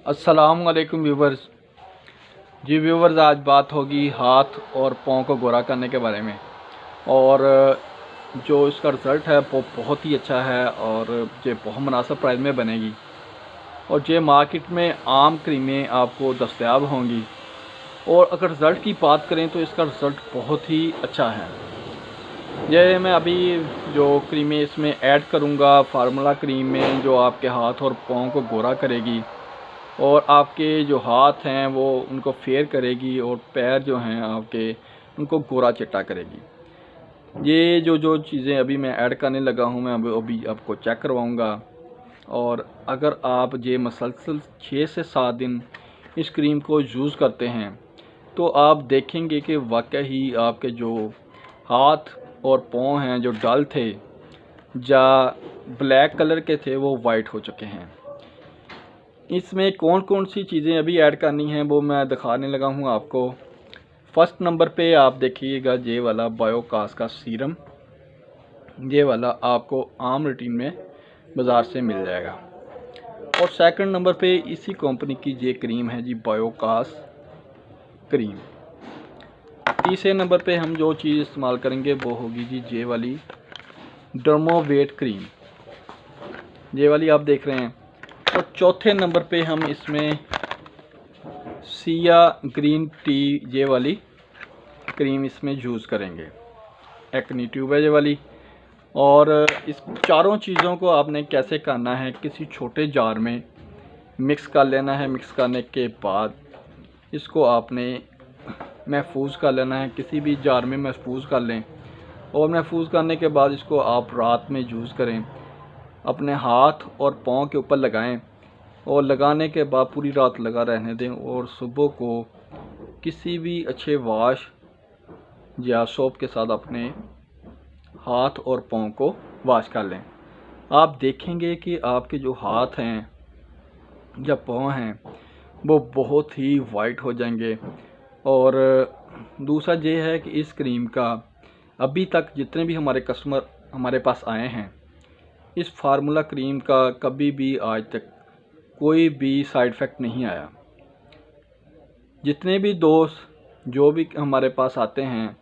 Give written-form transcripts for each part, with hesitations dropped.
अस्सलाम वालेकुम व्यूवर्स। जी व्यूवर्स, आज बात होगी हाथ और पाँव को गोरा करने के बारे में। और जो इसका रिज़ल्ट है वो बहुत ही अच्छा है और ये बहुत मुनासिब प्राइस में बनेगी। और ये मार्केट में आम क्रीमें आपको दस्तयाब होंगी। और अगर रिज़ल्ट की बात करें तो इसका रिज़ल्ट बहुत ही अच्छा है। ये मैं अभी जो क्रीमें इसमें ऐड करूँगा फार्मूला क्रीम में, जो आपके हाथ और पाँव को गोरा करेगी और आपके जो हाथ हैं वो उनको फेयर करेगी और पैर जो हैं आपके उनको गोरा चिट्टा करेगी। ये जो चीज़ें अभी मैं ऐड करने लगा हूँ, मैं अभी आपको चेक करवाऊँगा। और अगर आप ये मसलसल 6 से 7 दिन इस क्रीम को यूज़ करते हैं तो आप देखेंगे कि वाकई ही आपके जो हाथ और पाँव हैं जो डल थे या ब्लैक कलर के थे वो वाइट हो चुके हैं। इसमें कौन कौन सी चीज़ें अभी ऐड करनी हैं वो मैं दिखाने लगा हूँ आपको। फर्स्ट नंबर पे आप देखिएगा ये वाला बायोकास का सीरम। ये वाला आपको आम रूटीन में बाज़ार से मिल जाएगा। और सेकंड नंबर पे इसी कंपनी की ये क्रीम है जी, बायोकास क्रीम। तीसरे नंबर पे हम जो चीज़ इस्तेमाल करेंगे वो होगी जी ये वाली डर्मोवेट क्रीम, ये वाली आप देख रहे हैं। और चौथे नंबर पे हम इसमें सिया ग्रीन टी ये वाली क्रीम इसमें यूज़ करेंगे। एक्नी ट्यूब है ये वाली। और इस चारों चीज़ों को आपने कैसे करना है, किसी छोटे जार में मिक्स कर लेना है। मिक्स करने के बाद इसको आपने महफूज कर लेना है, किसी भी जार में महफूज कर लें। और महफूज करने के बाद इसको आप रात में यूज़ करें, अपने हाथ और पाँव के ऊपर लगाएं और लगाने के बाद पूरी रात लगा रहने दें। और सुबह को किसी भी अच्छे वाश या सोप के साथ अपने हाथ और पाँव को वाश कर लें। आप देखेंगे कि आपके जो हाथ हैं या पाँव हैं वो बहुत ही वाइट हो जाएंगे। और दूसरा ये है कि इस क्रीम का अभी तक जितने भी हमारे कस्टमर हमारे पास आए हैं, इस फार्मूला क्रीम का कभी भी आज तक कोई भी साइड इफ़ेक्ट नहीं आया। जितने भी दोस्त जो भी हमारे पास आते हैं,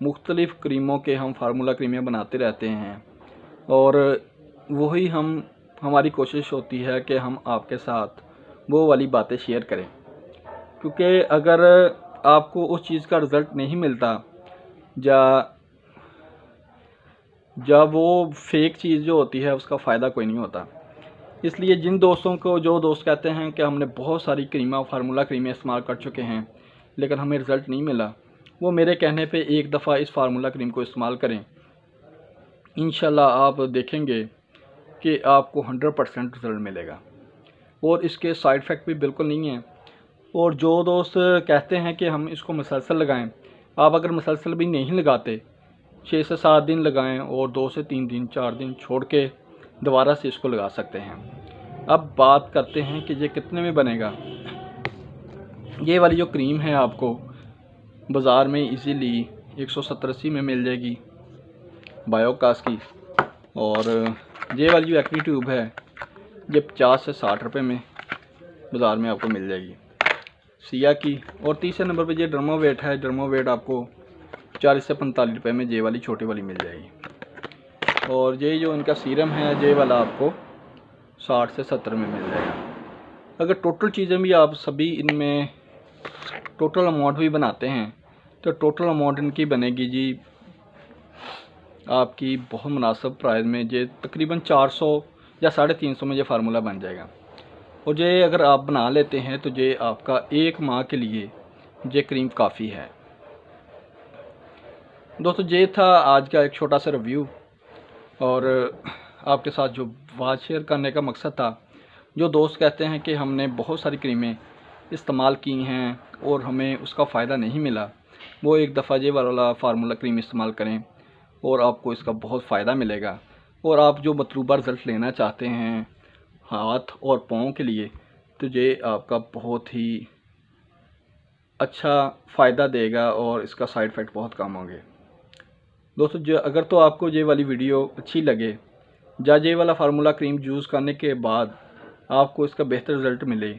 मुख्तलिफ़ क्रीमों के हम फार्मूला क्रीमें बनाते रहते हैं। और वही हमारी कोशिश होती है कि हम आपके साथ वो वाली बातें शेयर करें। क्योंकि अगर आपको उस चीज़ का रिज़ल्ट नहीं मिलता या वो फेक चीज़ जो होती है उसका फ़ायदा कोई नहीं होता। इसलिए जिन दोस्तों को, जो दोस्त कहते हैं कि हमने बहुत सारी क्रीमें फार्मूला क्रीमें इस्तेमाल कर चुके हैं लेकिन हमें रिज़ल्ट नहीं मिला, वो मेरे कहने पे एक दफ़ा इस फार्मूला क्रीम को इस्तेमाल करें। इंशाल्लाह आप देखेंगे कि आपको 100% रिज़ल्ट मिलेगा और इसके साइड इफ़ेक्ट भी बिल्कुल नहीं है। और जो दोस्त कहते हैं कि हम इसको मुसलसल लगाएं, आप अगर मुसलसल भी नहीं लगाते, 6 से 7 दिन लगाएं और 2 से 3 दिन 4 दिन छोड़ के दोबारा से इसको लगा सकते हैं। अब बात करते हैं कि ये कितने में बनेगा। ये वाली जो क्रीम है आपको बाज़ार में इजीली 170-80 में मिल जाएगी बायोकास की। और ये वाली जो एक्नी ट्यूब है ये 50 से 60 रुपए में बाज़ार में आपको मिल जाएगी सिया की। और तीसरे नंबर पे ये डर्मोवेट है। डर्मोवेट आपको 40 से 45 रुपए में ये वाली छोटी वाली मिल जाएगी। और ये जो इनका सीरम है ये वाला आपको 60 से 70 में मिल जाएगा। अगर टोटल चीज़ें भी आप सभी इनमें टोटल अमाउंट भी बनाते हैं तो टोटल अमाउंट इनकी बनेगी जी आपकी बहुत मुनासिब प्राइस में। ये तकरीबन 400 या 350 में ये फार्मूला बन जाएगा। और ये अगर आप बना लेते हैं तो ये आपका 1 माह के लिए ये क्रीम काफ़ी है। दोस्तों, ये था आज का एक छोटा सा रिव्यू और आपके साथ जो बात शेयर करने का मकसद था। जो दोस्त कहते हैं कि हमने बहुत सारी क्रीमें इस्तेमाल की हैं और हमें उसका फ़ायदा नहीं मिला, वो एक दफ़ा ये वाला फार्मूला क्रीम इस्तेमाल करें और आपको इसका बहुत फ़ायदा मिलेगा। और आप जो मतलूबा रिज़ल्ट लेना चाहते हैं हाथ और पाँव के लिए तो ये आपका बहुत ही अच्छा फ़ायदा देगा और इसका साइड इफ़ेक्ट बहुत कम होंगे। दोस्तों, जो अगर तो आपको ये वाली वीडियो अच्छी लगे या ये वाला फार्मूला क्रीम यूज़ करने के बाद आपको इसका बेहतर रिज़ल्ट मिले